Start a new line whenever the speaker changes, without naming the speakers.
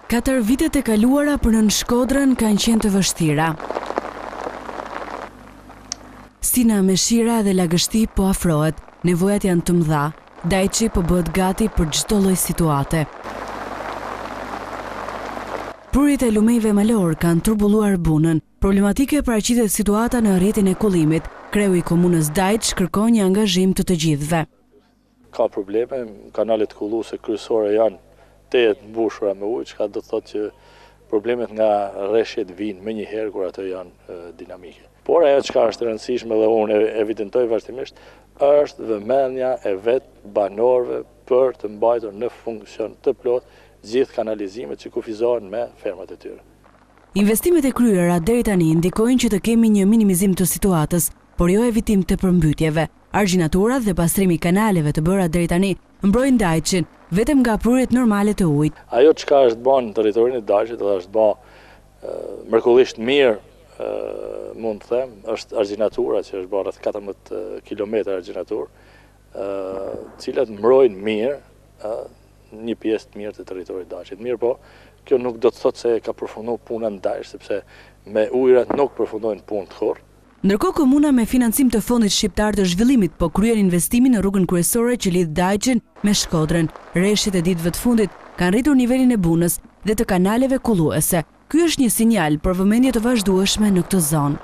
4 vitet e kaluara për nën Shkodrën kanë qenë të vështira. Stina me shira dhe lagështi po afrohet, nevojat janë të mëdha, Dajçi po bëhet gati për çdo lloj situate. Prurit e lumejve malor kanë turbulluar bunën. Problematike paraqitet situata në rrjetin e kullimit. Kreu i komunës Dajç kërkon një angazhim të gjithëve.
Ka probleme, kanalet kulluese kryesore janë të mbushura me ujë, çka do të thotë që problemet nga rreshjet vinë më njëherë kur ato janë dinamike. Por ajo çka është e rëndësishme dhe unë evidentoj vazhdimisht është vëmendja e vetë banorëve për të mbajtur në funksion të plotë gjithë kanalizimet që kufizohen me fermat e tyre.
Investimet e kryera deri tani ndikojnë që të kemi një minimizim të situatës, por jo evitim të përmbytjeve. Argjinaturat dhe pastrimi i kanaleve të bëra deri tani mbrojnë Dajçin vetëm nga prurjet normale të ujit.
Ajo çka është bën në territorin e Dajçit dhe është bën mrekullisht mirë, mund të them, është argjinatura që është bën rreth 14 kilometër argjinatur, cilat mbrojnë mirë një pjesë të mirë të territorit të Dajçit. Mirë po, kjo nuk do të thotë se ka përfunduar puna në Dajç, sepse me ujërat nuk përfundojnë punë të kurrë.
Ndërkohë komuna me financim të Fondit Shqiptar të Zhvillimit po kryen investimin në rrugën kryesore që lidh Dajçin me Shkodrën. Rreshtet e ditëve të fundit kanë rritur nivelin e bunës dhe të kanaleve kulluese. Ky është një sinjal për vëmendje të vazhdueshme në këtë zonë.